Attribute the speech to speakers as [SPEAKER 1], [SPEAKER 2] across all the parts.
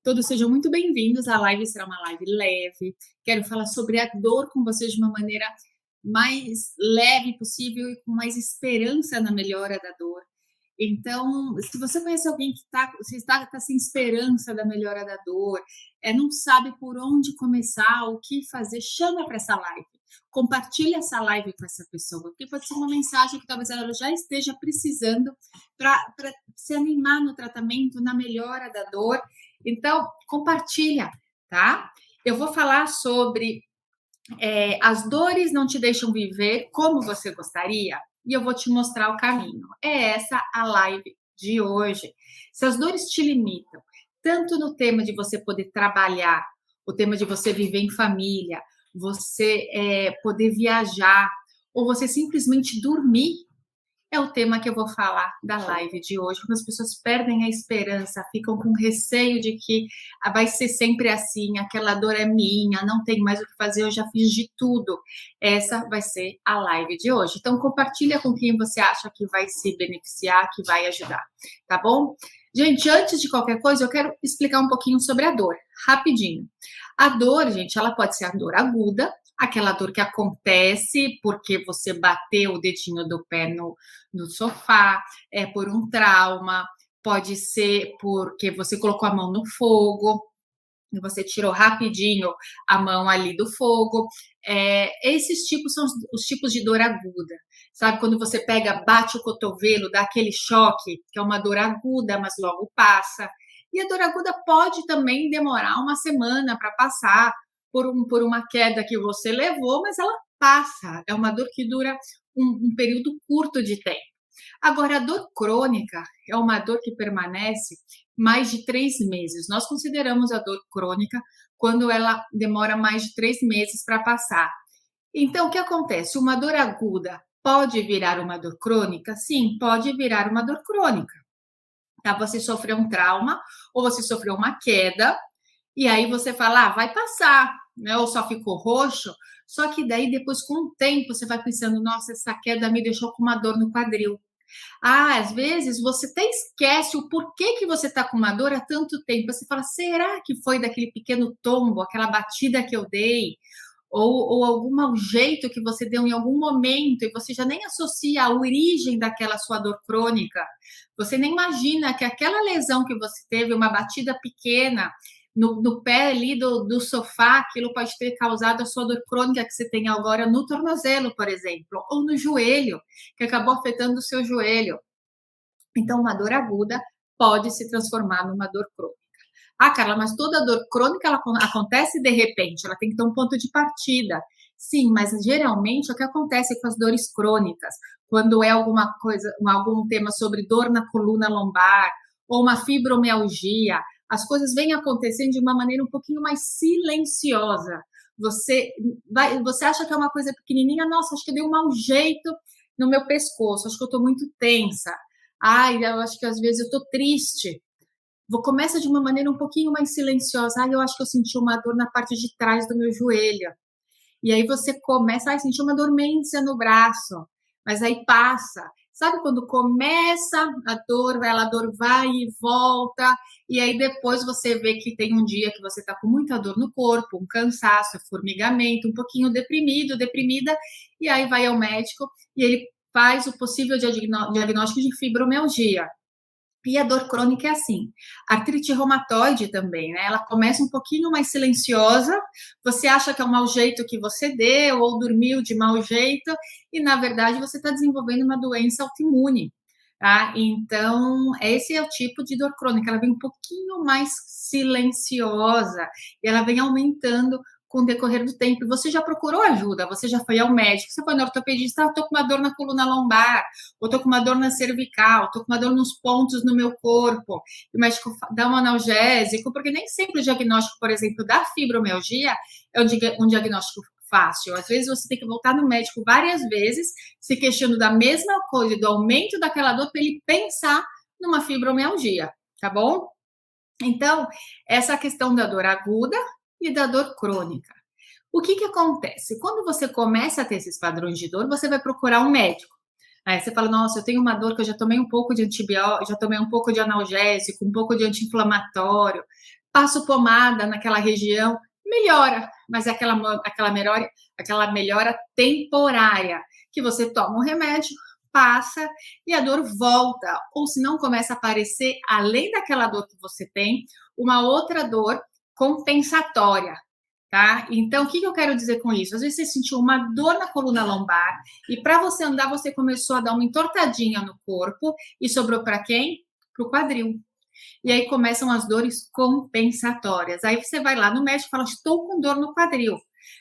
[SPEAKER 1] Todos sejam muito bem-vindos. A live será uma live leve. Quero falar sobre a dor com vocês de uma maneira mais leve possível e com mais esperança na melhora da dor. Então, se você conhece alguém que está sem esperança da melhora da dor, não sabe por onde começar, o que fazer, chama para essa live. Compartilhe essa live com essa pessoa, porque pode ser uma mensagem que talvez ela já esteja precisando para se animar no tratamento, na melhora da dor. Então, compartilha, tá? Eu vou falar sobre as dores não te deixam viver como você gostaria, e eu vou te mostrar o caminho. É essa a live de hoje. Se as dores te limitam, tanto no tema de você poder trabalhar, o tema de você viver em família, você poder viajar, ou você simplesmente dormir, é o tema que eu vou falar da live de hoje, quando as pessoas perdem a esperança, ficam com receio de que vai ser sempre assim, aquela dor é minha, não tem mais o que fazer, eu já fiz de tudo. Essa vai ser a live de hoje. Então, compartilha com quem você acha que vai se beneficiar, que vai ajudar, tá bom? Gente, antes de qualquer coisa, eu quero explicar um pouquinho sobre a dor, rapidinho. A dor, gente, ela pode ser a dor aguda, aquela dor que acontece porque você bateu o dedinho do pé no sofá, por um trauma, pode ser porque você colocou a mão no fogo, e você tirou rapidinho a mão ali do fogo. Esses tipos são os tipos de dor aguda. Sabe, quando você pega, bate o cotovelo, dá aquele choque, que é uma dor aguda, mas logo passa. E a dor aguda pode também demorar uma semana para passar por uma queda que você levou, mas ela passa. É uma dor que dura um período curto de tempo. Agora, a dor crônica é uma dor que permanece mais de 3 meses. Nós consideramos a dor crônica quando ela demora mais de 3 meses para passar. Então, o que acontece? Uma dor aguda pode virar uma dor crônica? Sim, pode virar uma dor crônica. Tá? Você sofreu um trauma ou você sofreu uma queda e aí você fala, vai passar, né? Ou só ficou roxo. Só que daí, depois, com o tempo, você vai pensando, nossa, essa queda me deixou com uma dor no quadril. Às vezes você até esquece o porquê que você está com uma dor há tanto tempo. Você fala, será que foi daquele pequeno tombo, aquela batida que eu dei? Ou algum mau jeito que você deu em algum momento e você já nem associa a origem daquela sua dor crônica. Você nem imagina que aquela lesão que você teve, uma batida pequena no pé ali do sofá, aquilo pode ter causado a sua dor crônica que você tem agora no tornozelo, por exemplo, ou no joelho, que acabou afetando o seu joelho. Então, uma dor aguda pode se transformar numa dor crônica. Carla, mas toda dor crônica ela acontece de repente, ela tem que ter um ponto de partida. Sim, mas geralmente o que acontece com as dores crônicas, quando é alguma coisa, algum tema sobre dor na coluna lombar ou uma fibromialgia, as coisas vêm acontecendo de uma maneira um pouquinho mais silenciosa. Você acha que é uma coisa pequenininha, nossa, acho que deu um mau jeito no meu pescoço, acho que eu estou muito tensa. Eu acho que às vezes eu estou triste. Começa de uma maneira um pouquinho mais silenciosa. Eu acho que eu senti uma dor na parte de trás do meu joelho. E aí você começa, senti uma dormência no braço, mas aí passa. Sabe quando começa a dor vai e volta, e aí depois você vê que tem um dia que você está com muita dor no corpo, um cansaço, formigamento, um pouquinho deprimido, deprimida, e aí vai ao médico e ele faz o possível diagnóstico de fibromialgia. E a dor crônica é assim, artrite reumatoide também, né? Ela começa um pouquinho mais silenciosa, você acha que é um mau jeito que você deu, ou dormiu de mau jeito, e na verdade você está desenvolvendo uma doença autoimune, tá? Então, esse é o tipo de dor crônica, ela vem um pouquinho mais silenciosa, e ela vem aumentando com o decorrer do tempo. Você já procurou ajuda, você já foi ao médico, você foi no ortopedista, estou com uma dor na coluna lombar, ou estou com uma dor na cervical, estou com uma dor nos pontos no meu corpo, e o médico dá um analgésico, porque nem sempre o diagnóstico, por exemplo, da fibromialgia é um diagnóstico fácil. Às vezes você tem que voltar no médico várias vezes, se questionando da mesma coisa, do aumento daquela dor, para ele pensar numa fibromialgia, tá bom? Então, essa questão da dor aguda e da dor crônica. O que acontece? Quando você começa a ter esses padrões de dor, você vai procurar um médico. Aí você fala, nossa, eu tenho uma dor que eu já tomei um pouco de antibiótico, já tomei um pouco de analgésico, um pouco de anti-inflamatório. passo pomada naquela região, melhora, mas é aquela melhora temporária, que você toma um remédio, passa e a dor volta, ou se não começa a aparecer, além daquela dor que você tem, uma outra dor compensatória, tá? Então, o que eu quero dizer com isso? Às vezes você sentiu uma dor na coluna lombar e para você andar, você começou a dar uma entortadinha no corpo e sobrou para quem? Para o quadril. E aí começam as dores compensatórias. Aí você vai lá no médico e fala, estou com dor no quadril.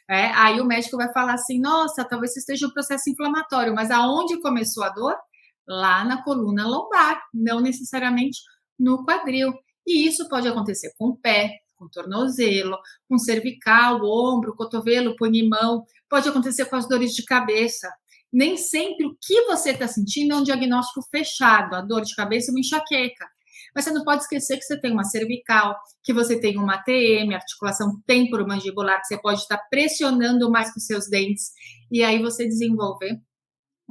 [SPEAKER 1] Aí o médico vai falar assim, nossa, talvez você esteja um processo inflamatório, mas aonde começou a dor? Lá na coluna lombar, não necessariamente no quadril. E isso pode acontecer com o pé, com o tornozelo, com cervical, ombro, cotovelo, punho e mão. Pode acontecer com as dores de cabeça. Nem sempre o que você está sentindo é um diagnóstico fechado, a dor de cabeça é uma enxaqueca. Mas você não pode esquecer que você tem uma cervical, que você tem uma ATM, articulação temporomandibular, que você pode estar pressionando mais com seus dentes, e aí você desenvolver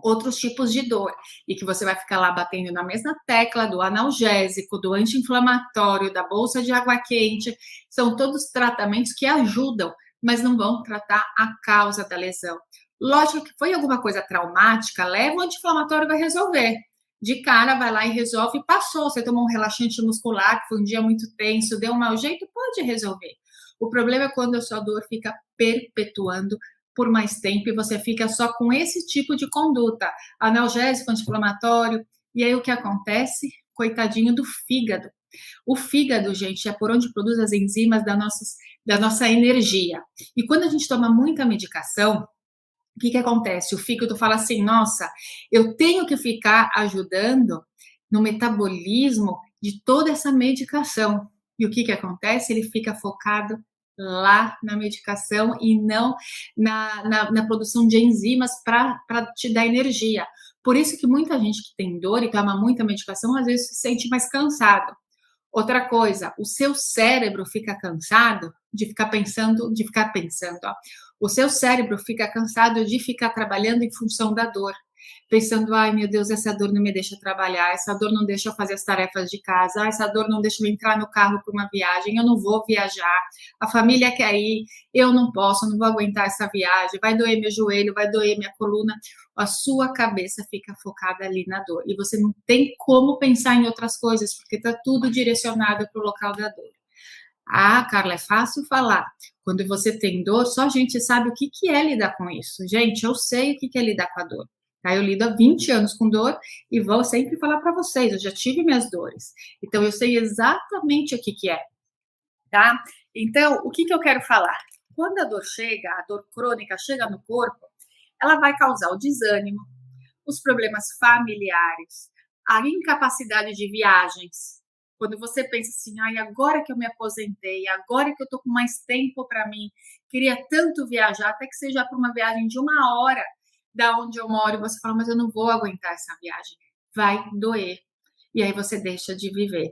[SPEAKER 1] outros tipos de dor, e que você vai ficar lá batendo na mesma tecla do analgésico, do anti-inflamatório, da bolsa de água quente, são todos tratamentos que ajudam, mas não vão tratar a causa da lesão. Lógico que foi alguma coisa traumática, leva o anti-inflamatório e vai resolver. De cara, vai lá e resolve, passou. Você tomou um relaxante muscular, que foi um dia muito tenso, deu um mau jeito, pode resolver. O problema é quando a sua dor fica perpetuando por mais tempo e você fica só com esse tipo de conduta, analgésico, anti-inflamatório, e aí o que acontece? Coitadinho do fígado. O fígado, gente, é por onde produz as enzimas da nossa energia. E quando a gente toma muita medicação, o que acontece? O fígado fala assim, nossa, eu tenho que ficar ajudando no metabolismo de toda essa medicação. E o que acontece? Ele fica focado lá na medicação e não na produção de enzimas para te dar energia. Por isso que muita gente que tem dor e toma muita medicação, às vezes se sente mais cansado. Outra coisa, o seu cérebro fica cansado de ficar pensando, ó. O seu cérebro fica cansado de ficar trabalhando em função da dor, pensando, ai meu Deus, essa dor não me deixa trabalhar, essa dor não deixa eu fazer as tarefas de casa, essa dor não deixa eu entrar no carro para uma viagem, eu não vou viajar, a família quer ir, eu não posso, não vou aguentar essa viagem, vai doer meu joelho, vai doer minha coluna, a sua cabeça fica focada ali na dor, e você não tem como pensar em outras coisas, porque está tudo direcionado para o local da dor. Ah, Carla, é fácil falar. Quando você tem dor, só a gente sabe o que é lidar com isso. Gente, eu sei o que é lidar com a dor. Tá? Eu lido há 20 anos com dor e vou sempre falar para vocês, eu já tive minhas dores. Então, eu sei exatamente o que é. Tá? Então, o que eu quero falar? Quando a dor chega, a dor crônica chega no corpo, ela vai causar o desânimo, os problemas familiares, a incapacidade de viagens. Quando você pensa assim, ai, agora que eu me aposentei, agora que eu tô com mais tempo para mim, queria tanto viajar, até que seja para uma viagem de 1 hora da onde eu moro, e você fala, mas eu não vou aguentar essa viagem, vai doer. E aí você deixa de viver.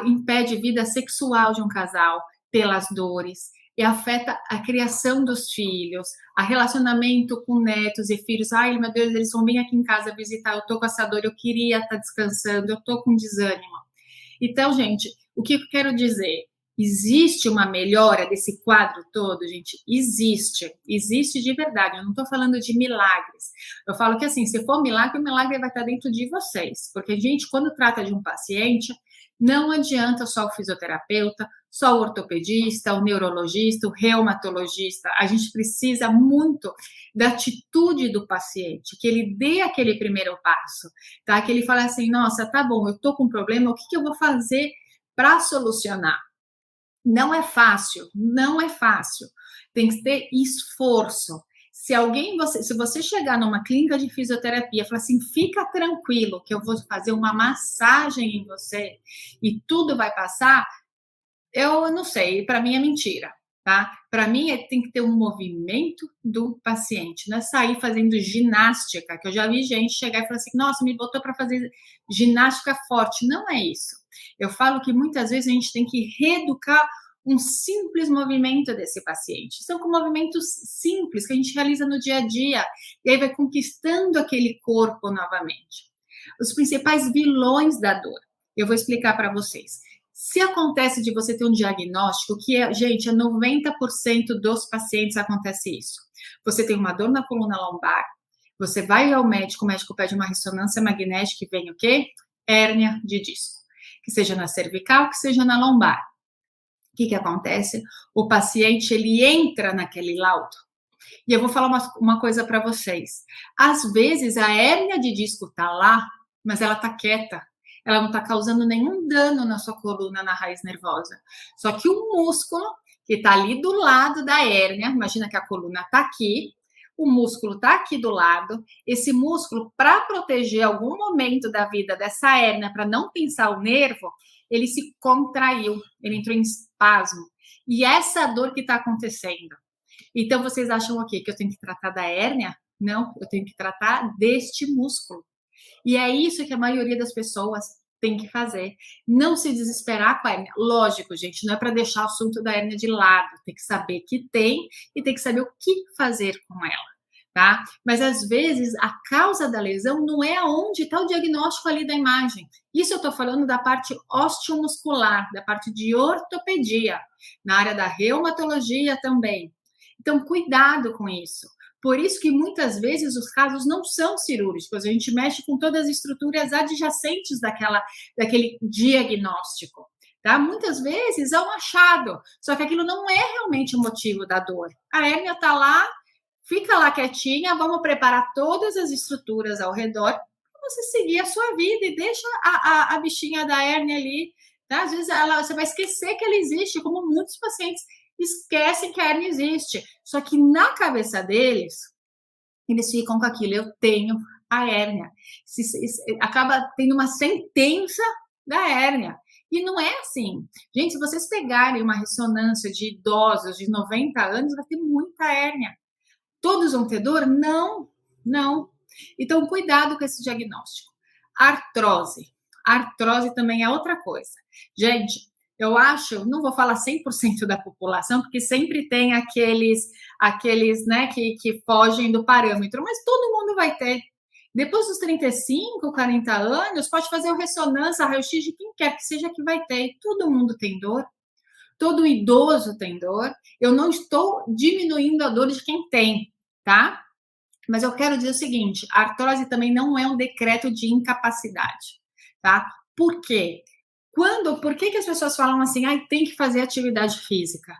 [SPEAKER 1] Impede vida sexual de um casal pelas dores, e afeta a criação dos filhos, a relacionamento com netos e filhos. Ai, meu Deus, eles vão vir aqui em casa visitar, eu tô com essa dor, eu queria estar descansando, eu tô com desânimo. Então, gente, o que eu quero dizer? Existe uma melhora desse quadro todo, gente? Existe de verdade. Eu não estou falando de milagres. Eu falo que, assim, se for milagre, o milagre vai estar dentro de vocês. Porque, gente, quando trata de um paciente, não adianta só o fisioterapeuta, só o ortopedista, o neurologista, o reumatologista. A gente precisa muito da atitude do paciente, que ele dê aquele primeiro passo, tá? Que ele fale assim, nossa, tá bom, eu tô com um problema, o que eu vou fazer para solucionar? Não é fácil, não é fácil. Tem que ter esforço. Se você chegar numa clínica de fisioterapia e falar assim, fica tranquilo que eu vou fazer uma massagem em você e tudo vai passar, eu não sei, para mim é mentira, tá? Para mim tem que ter um movimento do paciente, não é sair fazendo ginástica, que eu já vi gente chegar e falar assim, nossa, me botou para fazer ginástica forte. Não é isso. Eu falo que muitas vezes a gente tem que reeducar um simples movimento desse paciente. São movimentos simples que a gente realiza no dia a dia, e aí vai conquistando aquele corpo novamente. Os principais vilões da dor, eu vou explicar para vocês. Se acontece de você ter um diagnóstico, que é, gente, é 90% dos pacientes acontece isso. Você tem uma dor na coluna lombar, você vai ao médico, o médico pede uma ressonância magnética e vem o quê? Hérnia de disco. Que seja na cervical, que seja na lombar. O que acontece? O paciente, ele entra naquele laudo. E eu vou falar uma coisa para vocês. Às vezes, a hérnia de disco tá lá, mas ela tá quieta. Ela não tá causando nenhum dano na sua coluna, na raiz nervosa. Só que o músculo, que tá ali do lado da hérnia, imagina que a coluna tá aqui, o músculo tá aqui do lado. Esse músculo, para proteger algum momento da vida dessa hérnia, para não pinçar o nervo, ele se contraiu, ele entrou em espasmo. E essa dor que está acontecendo. Então, vocês acham o quê? Que eu tenho que tratar da hérnia? Não, eu tenho que tratar deste músculo. E é isso que a maioria das pessoas tem que fazer. Não se desesperar com a hérnia. Lógico, gente, não é para deixar o assunto da hérnia de lado. Tem que saber que tem e tem que saber o que fazer com ela, tá? Mas, às vezes, a causa da lesão não é aonde está o diagnóstico ali da imagem. Isso eu estou falando da parte osteomuscular, da parte de ortopedia, na área da reumatologia também. Então, cuidado com isso. Por isso que muitas vezes os casos não são cirúrgicos, a gente mexe com todas as estruturas adjacentes daquele diagnóstico, tá? Muitas vezes é um achado, só que aquilo não é realmente o motivo da dor. A hérnia está lá, fica lá quietinha, vamos preparar todas as estruturas ao redor para você seguir a sua vida e deixa a bichinha da hérnia ali, tá? Às vezes você vai esquecer que ela existe, como muitos pacientes esquecem que a hérnia existe. Só que na cabeça deles, eles ficam com aquilo, eu tenho a hérnia. Acaba tendo uma sentença da hérnia. E não é assim. Gente, se vocês pegarem uma ressonância de idosos de 90 anos, vai ter muita hérnia. Todos vão ter dor? Não, não. Então, cuidado com esse diagnóstico. Artrose. Artrose também é outra coisa. Gente, eu acho, não vou falar 100% da população, porque sempre tem aqueles né, que fogem do parâmetro, mas todo mundo vai ter. Depois dos 35, 40 anos, pode fazer o ressonância, raio-x de quem quer que seja que vai ter. Todo mundo tem dor. Todo idoso tem dor. Eu não estou diminuindo a dor de quem tem, tá? Mas eu quero dizer o seguinte, a artrose também não é um decreto de incapacidade, tá? Por quê? Por que as pessoas falam assim, tem que fazer atividade física?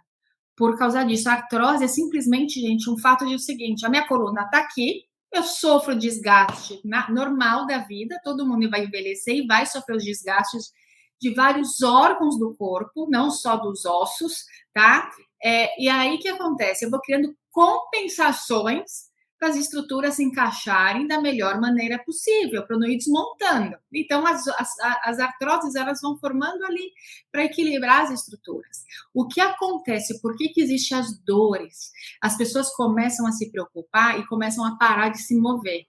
[SPEAKER 1] Por causa disso, a artrose é simplesmente, gente, um fato de o seguinte, a minha coluna está aqui, eu sofro desgaste normal da vida, todo mundo vai envelhecer e vai sofrer os desgastes de vários órgãos do corpo, não só dos ossos, tá? E aí, o que acontece? Eu vou criando compensações para as estruturas se encaixarem da melhor maneira possível, para não ir desmontando. Então, as artroses, elas vão formando ali para equilibrar as estruturas. O que acontece? Por que existem as dores? As pessoas começam a se preocupar e começam a parar de se mover.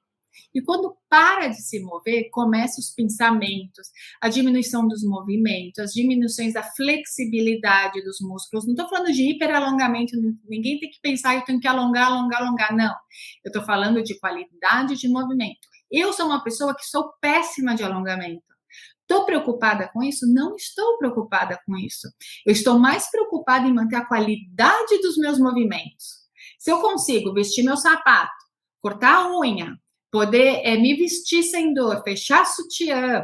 [SPEAKER 1] E quando para de se mover, começam os pensamentos, a diminuição dos movimentos, as diminuições da flexibilidade dos músculos. Não estou falando de hiperalongamento, ninguém tem que pensar, eu tenho que alongar, não. Eu estou falando de qualidade de movimento. Eu sou uma pessoa que sou péssima de alongamento. Estou preocupada com isso? Não estou preocupada com isso. Eu estou mais preocupada em manter a qualidade dos meus movimentos. Se eu consigo vestir meu sapato, cortar a unha, poder me vestir sem dor, fechar sutiã,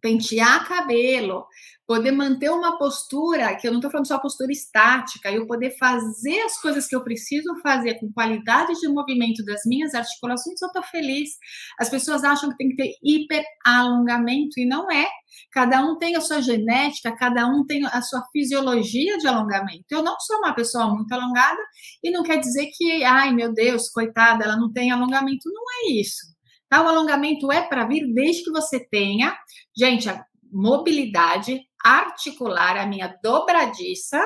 [SPEAKER 1] pentear cabelo, poder manter uma postura, que eu não estou falando só postura estática, eu poder fazer as coisas que eu preciso fazer com qualidade de movimento das minhas articulações, eu estou feliz. As pessoas acham que tem que ter hiperalongamento e não é. Cada um tem a sua genética, cada um tem a sua fisiologia de alongamento. Eu não sou uma pessoa muito alongada e não quer dizer que, ai meu Deus, coitada, ela não tem alongamento. Não é isso. Tá? O alongamento é para vir desde que você tenha, gente, a mobilidade articular, a minha dobradiça,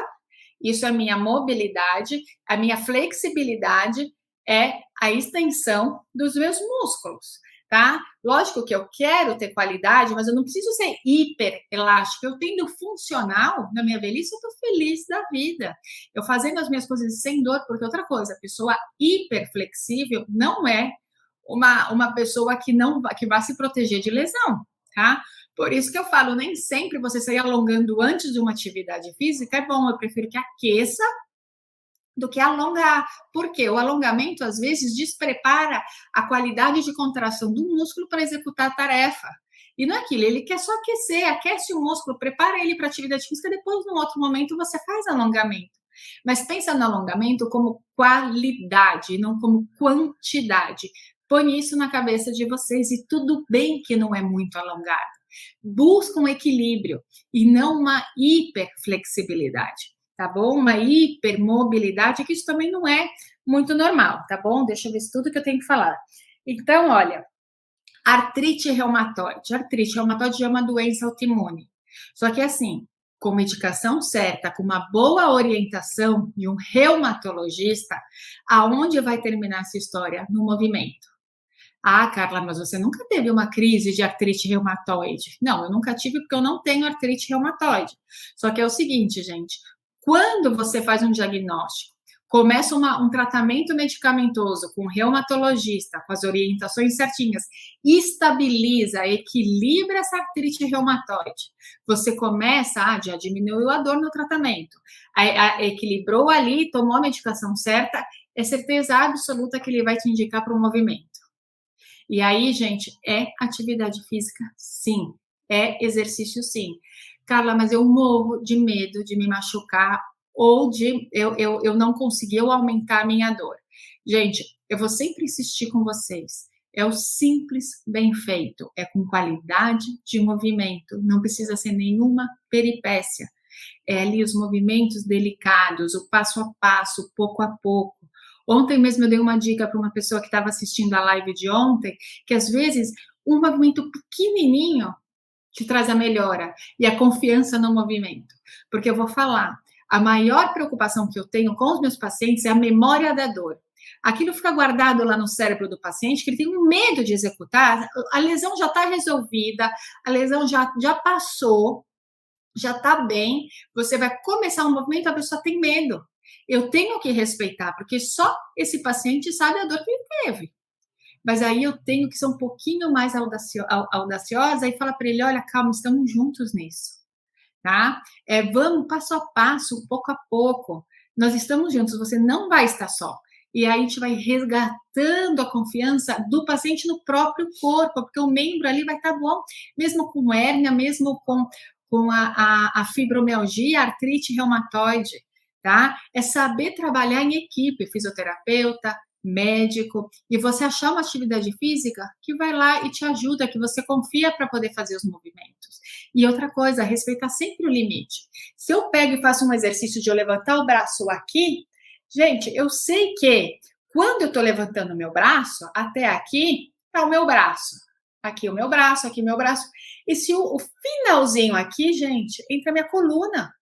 [SPEAKER 1] isso é a minha mobilidade, a minha flexibilidade é a extensão dos meus músculos, tá? Lógico que eu quero ter qualidade, mas eu não preciso ser hiper elástico. Eu tendo funcional na minha velhice, eu tô feliz da vida. Eu fazendo as minhas coisas sem dor, porque outra coisa, a pessoa hiper flexível não é uma pessoa que vai se proteger de lesão, tá? Por isso que eu falo, nem sempre você sair alongando antes de uma atividade física é bom, eu prefiro que aqueça do que alongar. Porque o alongamento, às vezes, desprepara a qualidade de contração do músculo para executar a tarefa. E não é aquilo, ele quer só aquecer, aquece o músculo, prepara ele para a atividade física, depois, num outro momento, você faz alongamento. Mas pensa no alongamento como qualidade, não como quantidade. Põe isso na cabeça de vocês e tudo bem que não é muito alongado. Busca um equilíbrio e não uma hiperflexibilidade, tá bom? Uma hipermobilidade, que isso também não é muito normal, tá bom? Deixa eu ver se tudo que eu tenho que falar. Então, olha, artrite reumatoide. Artrite reumatoide é uma doença autoimune. Só que assim, com medicação certa, com uma boa orientação de um reumatologista, aonde vai terminar essa história? No movimento. Ah, Carla, mas você nunca teve uma crise de artrite reumatoide? Não, eu nunca tive porque eu não tenho artrite reumatoide. Só que é o seguinte, gente, quando você faz um diagnóstico, começa um tratamento medicamentoso com o reumatologista, com as orientações certinhas, estabiliza, equilibra essa artrite reumatoide. Você começa, já diminuiu a dor no tratamento, equilibrou ali, tomou a medicação certa, é certeza absoluta que ele vai te indicar para o movimento. E aí, gente, é atividade física, sim. É exercício, sim. Carla, mas eu morro de medo de me machucar ou de eu não conseguir aumentar a minha dor. Gente, eu vou sempre insistir com vocês. É o simples bem feito. É com qualidade de movimento. Não precisa ser nenhuma peripécia. É ali os movimentos delicados, o passo a passo, pouco a pouco. Ontem mesmo eu dei uma dica para uma pessoa que estava assistindo a live de ontem, que às vezes um movimento pequenininho te traz a melhora e a confiança no movimento. Porque eu vou falar, a maior preocupação que eu tenho com os meus pacientes é a memória da dor. Aquilo fica guardado lá no cérebro do paciente, que ele tem um medo de executar, a lesão já está resolvida, a lesão já passou, já está bem, você vai começar um movimento, a pessoa tem medo. Eu tenho que respeitar, porque só esse paciente sabe a dor que ele teve. Mas aí eu tenho que ser um pouquinho mais audaciosa e falar para ele, olha, calma, estamos juntos nisso, tá? Vamos passo a passo, pouco a pouco. Nós estamos juntos, você não vai estar só. E aí a gente vai resgatando a confiança do paciente no próprio corpo, porque o membro ali vai estar bom, mesmo com hérnia, mesmo com a fibromialgia, a artrite reumatoide, tá? É saber trabalhar em equipe, fisioterapeuta, médico, e você achar uma atividade física que vai lá e te ajuda, que você confia para poder fazer os movimentos. E outra coisa, respeitar sempre o limite. Se eu pego e faço um exercício de eu levantar o braço aqui, gente, eu sei que quando eu estou levantando o meu braço, até aqui está o meu braço. Aqui o meu braço, aqui o meu braço. E se o finalzinho aqui, gente, entra a minha coluna.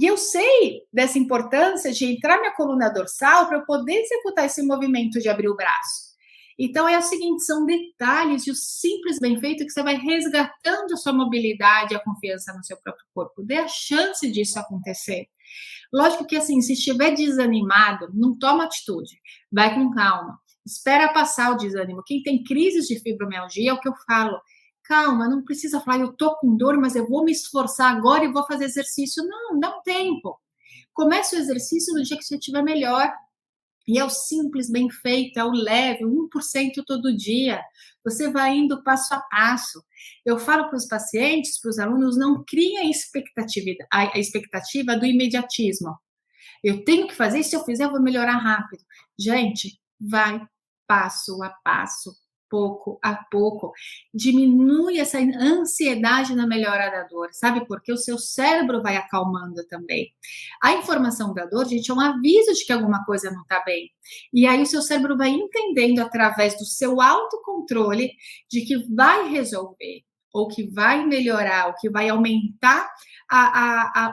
[SPEAKER 1] E eu sei dessa importância de entrar minha coluna dorsal para eu poder executar esse movimento de abrir o braço. Então é o seguinte, são detalhes de um simples bem feito que você vai resgatando a sua mobilidade, a confiança no seu próprio corpo. Dê a chance disso acontecer. Lógico que assim, se estiver desanimado, não toma atitude. Vai com calma. Espera passar o desânimo. Quem tem crises de fibromialgia, é o que eu falo. Calma, não precisa falar, eu tô com dor, mas eu vou me esforçar agora e vou fazer exercício. Não, dá um tempo. Comece o exercício no dia que você estiver melhor. E é o simples, bem feito, é o leve, 1% todo dia. Você vai indo passo a passo. Eu falo para os pacientes, para os alunos, não criem a expectativa do imediatismo. Eu tenho que fazer, se eu fizer, eu vou melhorar rápido. Gente, vai passo a passo, pouco a pouco. Diminui essa ansiedade na melhora da dor, sabe? Porque o seu cérebro vai acalmando também. A informação da dor, gente, é um aviso de que alguma coisa não está bem. E aí o seu cérebro vai entendendo através do seu autocontrole de que vai resolver, ou que vai melhorar, ou que vai aumentar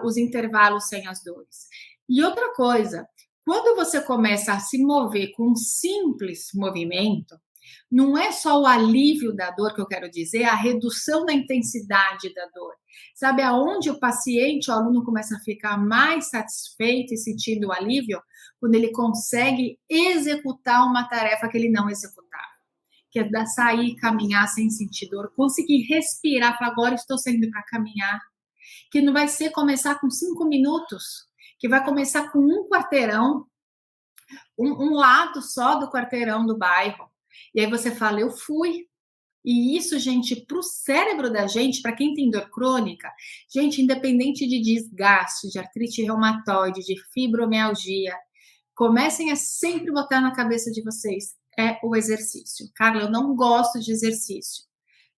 [SPEAKER 1] os intervalos sem as dores. E outra coisa, quando você começa a se mover com um simples movimento, não é só o alívio da dor que eu quero dizer, a redução da intensidade da dor. Sabe aonde o paciente, o aluno começa a ficar mais satisfeito e sentindo o alívio? Quando ele consegue executar uma tarefa que ele não executava. que é sair, caminhar sem sentir dor, conseguir respirar, falar, agora estou saindo para caminhar, que não vai ser começar com 5 minutos, que vai começar com um quarteirão, um lado só do quarteirão do bairro. E aí você fala, eu fui. E isso, gente, para o cérebro da gente, para quem tem dor crônica, gente, independente de desgaste, de artrite reumatoide, de fibromialgia, comecem a sempre botar na cabeça de vocês, é o exercício. Carla, eu não gosto de exercício.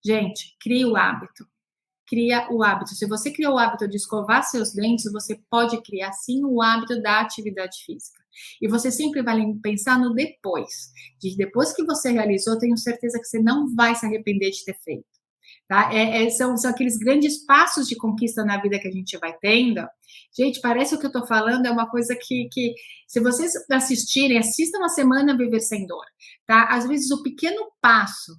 [SPEAKER 1] Gente, crie o hábito. Cria o hábito. Se você criou o hábito de escovar seus dentes, você pode criar sim o hábito da atividade física. E você sempre vai pensar no depois. Depois que você realizou, tenho certeza que você não vai se arrepender de ter feito. Tá? São aqueles grandes passos de conquista na vida que a gente vai tendo. Gente, parece o que eu estou falando, é uma coisa que se vocês assistirem, assistam a Semana Viver Sem Dor. Tá? Às vezes o pequeno passo,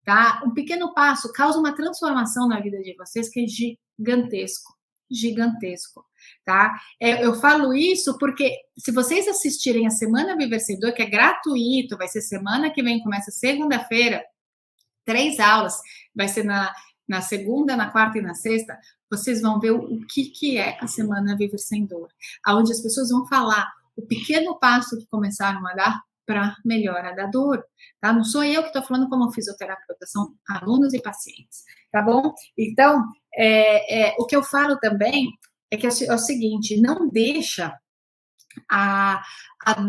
[SPEAKER 1] tá? Um pequeno passo causa uma transformação na vida de vocês que é gigantesco, gigantesco, tá? Eu falo isso porque se vocês assistirem a Semana Viver Sem Dor, que é gratuito, vai ser semana que vem, começa segunda-feira, 3 aulas, vai ser na segunda, na quarta e na sexta, vocês vão ver o que é a Semana Viver Sem Dor, onde as pessoas vão falar o pequeno passo que começaram a dar para melhora da dor, tá? Não sou eu que estou falando como fisioterapeuta, são alunos e pacientes, tá bom? Então, o que eu falo também é que é o seguinte, não deixa a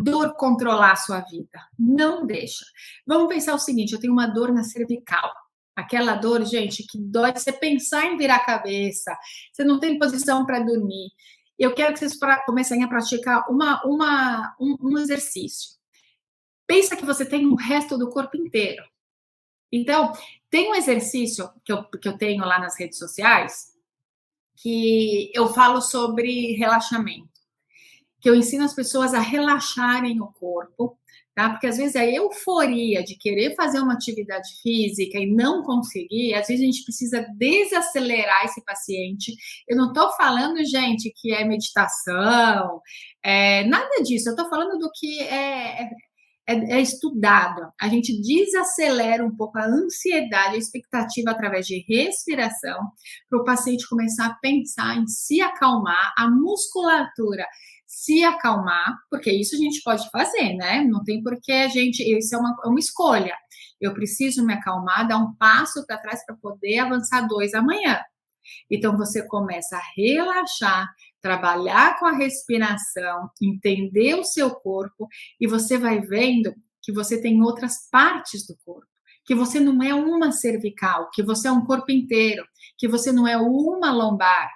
[SPEAKER 1] dor controlar a sua vida, não deixa. Vamos pensar o seguinte, eu tenho uma dor na cervical, aquela dor, gente, que dói você pensar em virar a cabeça, você não tem posição para dormir. Eu quero que vocês comecem a praticar um exercício. Pensa que você tem o resto do corpo inteiro. Então, tem um exercício que eu tenho lá nas redes sociais, que eu falo sobre relaxamento, que eu ensino as pessoas a relaxarem o corpo, tá? Porque às vezes a euforia de querer fazer uma atividade física e não conseguir, às vezes a gente precisa desacelerar esse paciente. Eu não estou falando, gente, que é meditação, nada disso. Eu estou falando do que é estudado. A gente desacelera um pouco a ansiedade, a expectativa através de respiração, para o paciente começar a pensar em se acalmar, a musculatura se acalmar, porque isso a gente pode fazer, né? Não tem porquê isso é uma escolha. Eu preciso me acalmar, dar um passo para trás para poder avançar 2 amanhã. Então, você começa a relaxar, trabalhar com a respiração, entender o seu corpo e você vai vendo que você tem outras partes do corpo, que você não é uma cervical, que você é um corpo inteiro, que você não é uma lombar,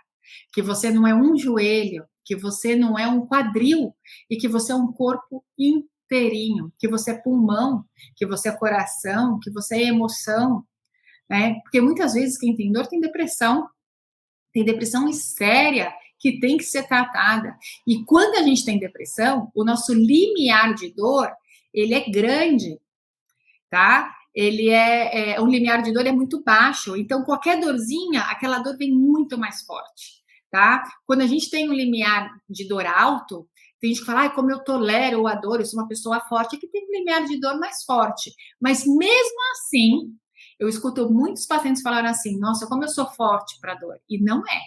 [SPEAKER 1] que você não é um joelho, que você não é um quadril e que você é um corpo inteirinho, que você é pulmão, que você é coração, que você é emoção, né? Porque muitas vezes quem tem dor tem depressão séria que tem que ser tratada. E quando a gente tem depressão, o nosso limiar de dor, ele é grande, tá? Ele o limiar de dor é muito baixo, então qualquer dorzinha, aquela dor vem muito mais forte, tá? Quando a gente tem um limiar de dor alto, tem gente que fala, como eu tolero a dor, eu sou uma pessoa forte, é que tem um limiar de dor mais forte. Mas mesmo assim, eu escuto muitos pacientes falarem assim, nossa, como eu sou forte para dor. E não é.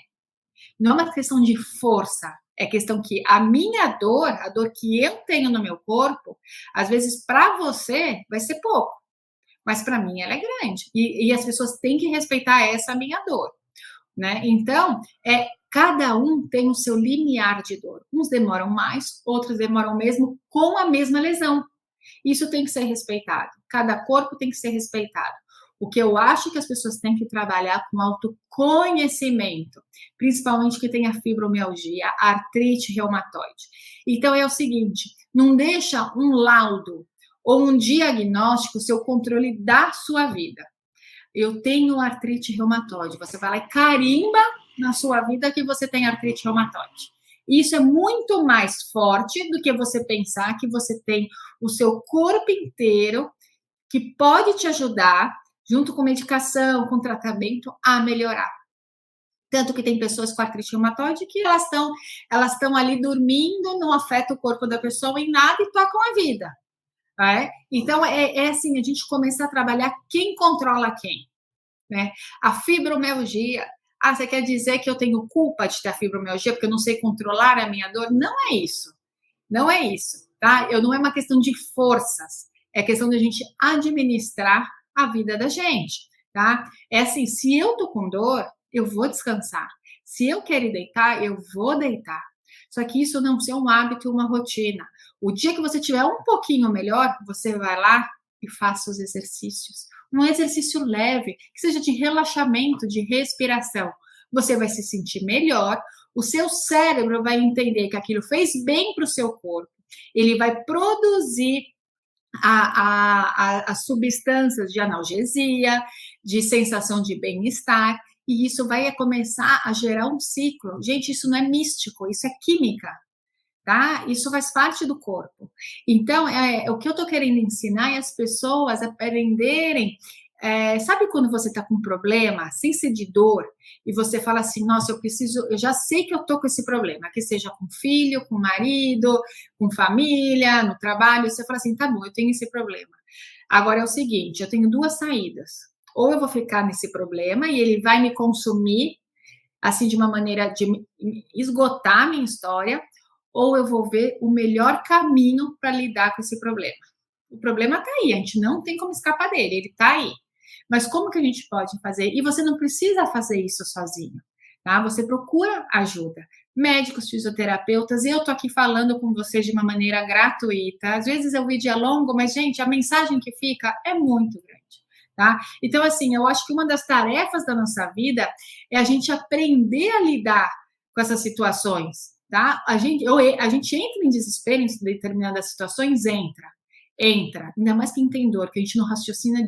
[SPEAKER 1] Não é uma questão de força. É questão que a minha dor, a dor que eu tenho no meu corpo, às vezes para você vai ser pouco. Mas para mim ela é grande. E as pessoas têm que respeitar essa minha dor, né? Então, cada um tem o seu limiar de dor. Uns demoram mais, outros demoram mesmo com a mesma lesão. Isso tem que ser respeitado. Cada corpo tem que ser respeitado. O que eu acho que as pessoas têm que trabalhar com autoconhecimento, principalmente que tem a fibromialgia, a artrite reumatoide. Então é o seguinte, não deixa um laudo ou um diagnóstico ser o controle da sua vida. Eu tenho artrite reumatoide. Você vai lá e carimba na sua vida que você tem artrite reumatoide. Isso é muito mais forte do que você pensar que você tem o seu corpo inteiro que pode te ajudar, junto com medicação, com tratamento, a melhorar. Tanto que tem pessoas com artrite reumatoide que elas estão ali dormindo, não afeta o corpo da pessoa em nada e tocam a vida. Então, é assim, a gente começar a trabalhar quem controla quem, né? A fibromialgia, você quer dizer que eu tenho culpa de ter a fibromialgia porque eu não sei controlar a minha dor? Não é isso. Não é isso, tá? Não é uma questão de forças, é questão de a gente administrar a vida da gente, tá? É assim, se eu tô com dor, eu vou descansar. Se eu quero ir deitar, eu vou deitar. Só que isso não ser um hábito, uma rotina. O dia que você tiver um pouquinho melhor, você vai lá e faça os exercícios. Um exercício leve, que seja de relaxamento, de respiração. Você vai se sentir melhor, o seu cérebro vai entender que aquilo fez bem para o seu corpo, ele vai produzir as substâncias de analgesia, de sensação de bem-estar, e isso vai começar a gerar um ciclo. Gente, isso não é místico, isso é química, tá? Isso faz parte do corpo. Então, o que eu tô querendo ensinar é as pessoas a aprenderem. Sabe quando você está com um problema, sem ser de dor, e você fala assim, nossa, eu já sei que eu tô com esse problema, que seja com filho, com marido, com família, no trabalho, você fala assim, tá bom, eu tenho esse problema. Agora é o seguinte, eu tenho duas saídas. Ou eu vou ficar nesse problema e ele vai me consumir, assim, de uma maneira de esgotar a minha história, ou eu vou ver o melhor caminho para lidar com esse problema. O problema está aí, a gente não tem como escapar dele, ele está aí. Mas como que a gente pode fazer? E você não precisa fazer isso sozinho, tá? Você procura ajuda. Médicos, fisioterapeutas, eu tô aqui falando com vocês de uma maneira gratuita. Às vezes o vídeo é longo, mas, gente, a mensagem que fica é muito grande, tá? Então, assim, eu acho que uma das tarefas da nossa vida é a gente aprender a lidar com essas situações, tá? A gente entra em desespero em determinadas situações, entra, ainda mais quem tem dor, que a gente não raciocina,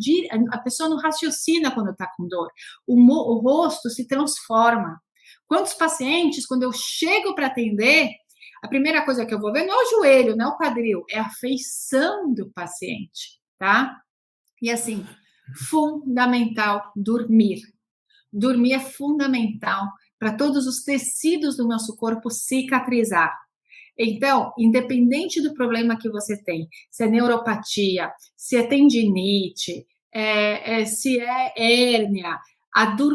[SPEAKER 1] a pessoa não raciocina quando está com dor, o rosto se transforma. Quantos pacientes, quando eu chego para atender, a primeira coisa que eu vou ver não é o joelho, não é o quadril, é a feição do paciente, tá? E assim, fundamental dormir. Dormir é fundamental para todos os tecidos do nosso corpo cicatrizar. Então, independente do problema que você tem, se é neuropatia, se é tendinite, se é hérnia,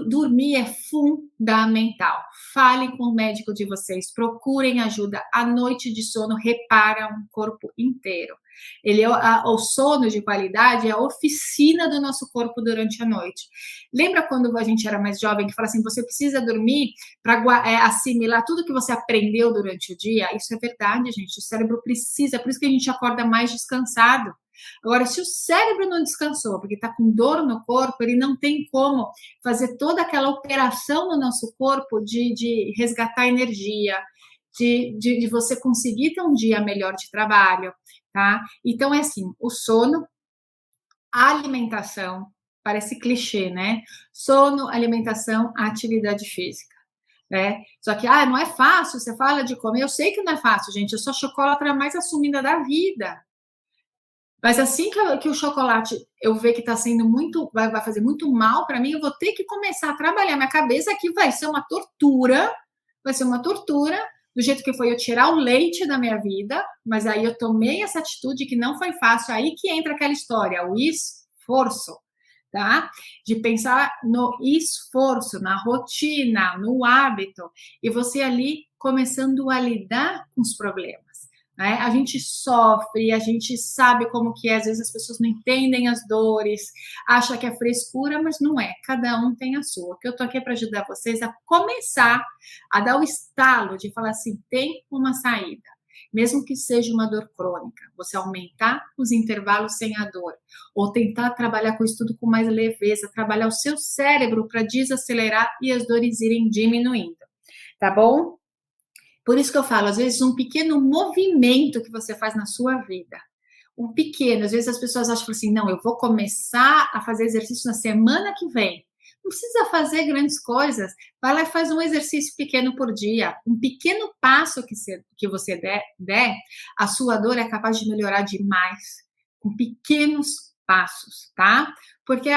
[SPEAKER 1] dormir é fundamental. Falem com o médico de vocês, procurem ajuda. A noite de sono repara um corpo inteiro. O sono de qualidade é a oficina do nosso corpo durante a noite. Lembra quando a gente era mais jovem que fala assim, você precisa dormir para assimilar tudo que você aprendeu durante o dia? Isso é verdade, gente. O cérebro precisa, por isso que a gente acorda mais descansado. Agora, se o cérebro não descansou, porque está com dor no corpo, ele não tem como fazer toda aquela operação no nosso corpo de resgatar energia, de você conseguir ter um dia melhor de trabalho, tá? Então, é assim, o sono, a alimentação, parece clichê, né? Sono, alimentação, atividade física, né? Só que, não é fácil, você fala de comer, eu sei que não é fácil, gente, eu sou a chocolatra mais assumida da vida. Mas assim que o chocolate eu ver que está sendo muito, vai fazer muito mal para mim, eu vou ter que começar a trabalhar minha cabeça, que vai ser uma tortura, do jeito que foi eu tirar o leite da minha vida, mas aí eu tomei essa atitude que não foi fácil, aí que entra aquela história, o esforço, tá? De pensar no esforço, na rotina, no hábito, e você ali começando a lidar com os problemas. Né? A gente sofre, a gente sabe como que é, às vezes as pessoas não entendem as dores, acha que é frescura, mas não é, cada um tem a sua. Que eu tô aqui para ajudar vocês a começar a dar o estalo de falar assim, tem uma saída, mesmo que seja uma dor crônica, você aumentar os intervalos sem a dor, ou tentar trabalhar com isso tudo com mais leveza, trabalhar o seu cérebro para desacelerar e as dores irem diminuindo, tá bom? Por isso que eu falo, às vezes um pequeno movimento que você faz na sua vida, um pequeno, às vezes as pessoas acham assim, não, eu vou começar a fazer exercício na semana que vem. Não precisa fazer grandes coisas, vai lá e faz um exercício pequeno por dia, um pequeno passo que você der, a sua dor é capaz de melhorar demais, com pequenos passos, tá? Porque,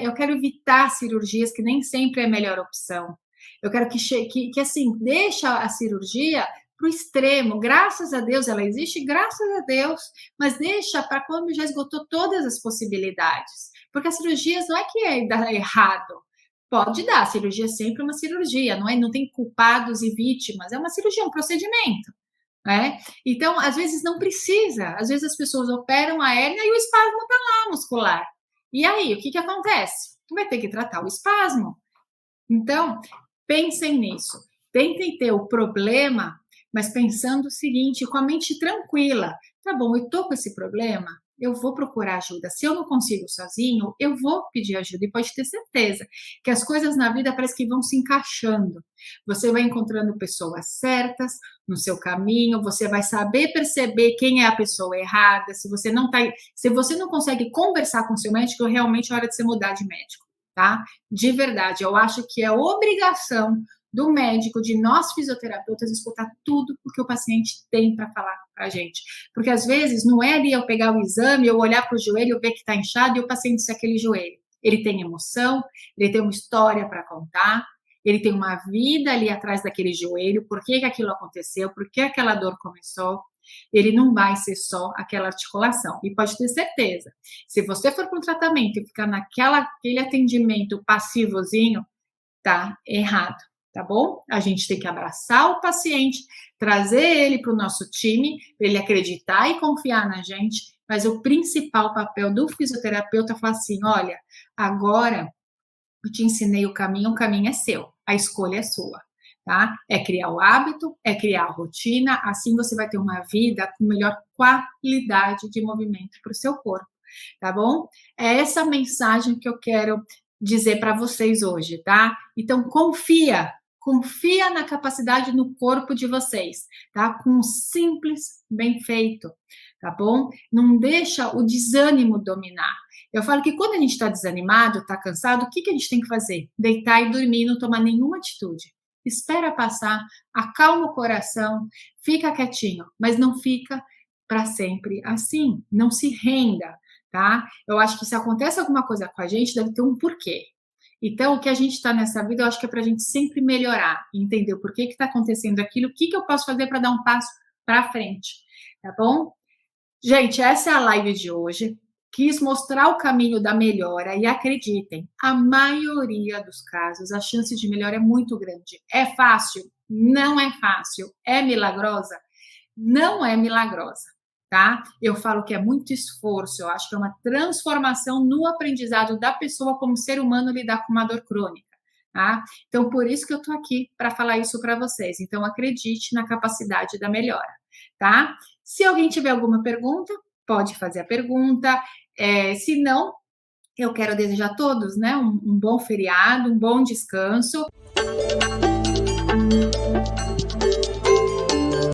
[SPEAKER 1] eu quero evitar cirurgias, que nem sempre é a melhor opção. Eu quero que assim, deixa a cirurgia para o extremo. Graças a Deus ela existe, graças a Deus, mas deixa para quando já esgotou todas as possibilidades. Porque as cirurgias não é que dá errado. Pode dar, a cirurgia é sempre uma cirurgia, não tem culpados e vítimas, é uma cirurgia, um procedimento. Né? Então, às vezes não precisa, às vezes as pessoas operam a hérnia e o espasmo está lá muscular. E aí, o que acontece? Vai ter que tratar o espasmo. Então, pensem nisso. Tentem ter o problema, mas pensando o seguinte, com a mente tranquila. Tá bom, eu tô com esse problema, eu vou procurar ajuda. Se eu não consigo sozinho, eu vou pedir ajuda. E pode ter certeza que as coisas na vida parece que vão se encaixando. Você vai encontrando pessoas certas no seu caminho, você vai saber perceber quem é a pessoa errada. Se você não consegue conversar com seu médico, realmente é hora de você mudar de médico, tá? De verdade, eu acho que é obrigação do médico, de nós fisioterapeutas, escutar tudo o que o paciente tem para falar para a gente. Porque às vezes não é ali eu pegar o exame, eu olhar para o joelho, ver que está inchado e o paciente disse aquele joelho. Ele tem emoção, ele tem uma história para contar, ele tem uma vida ali atrás daquele joelho, por que aquilo aconteceu, por que aquela dor começou. Ele não vai ser só aquela articulação. E pode ter certeza, se você for para um tratamento e ficar naquele atendimento passivozinho, tá errado. Tá bom? A gente tem que abraçar o paciente, trazer ele para o nosso time, para ele acreditar e confiar na gente, mas o principal papel do fisioterapeuta é falar assim, olha, agora eu te ensinei o caminho é seu, a escolha é sua, tá? É criar o hábito, é criar a rotina, assim você vai ter uma vida com melhor qualidade de movimento para o seu corpo, tá bom? É essa mensagem que eu quero dizer para vocês hoje, tá? Então, confia na capacidade no corpo de vocês, tá? Com um simples bem feito, tá bom? Não deixa o desânimo dominar. Eu falo que quando a gente está desanimado, está cansado, o que a gente tem que fazer? Deitar e dormir, não tomar nenhuma atitude. Espera passar, acalma o coração, fica quietinho, mas não fica para sempre assim, não se renda, tá? Eu acho que se acontece alguma coisa com a gente, deve ter um porquê. Então, o que a gente está nessa vida, eu acho que é para a gente sempre melhorar, entender o porquê que está acontecendo aquilo, o que eu posso fazer para dar um passo para frente, tá bom? Gente, essa é a live de hoje. Quis mostrar o caminho da melhora e acreditem, a maioria dos casos, a chance de melhora é muito grande. É fácil? Não é fácil. É milagrosa? Não é milagrosa. Tá? Eu falo que é muito esforço, eu acho que é uma transformação no aprendizado da pessoa como ser humano lidar com uma dor crônica, tá? Então, por isso que eu tô aqui para falar isso para vocês. Então, acredite na capacidade da melhora, tá? Se alguém tiver alguma pergunta, pode fazer a pergunta. Se não, eu quero desejar a todos, né, um bom feriado, um bom descanso.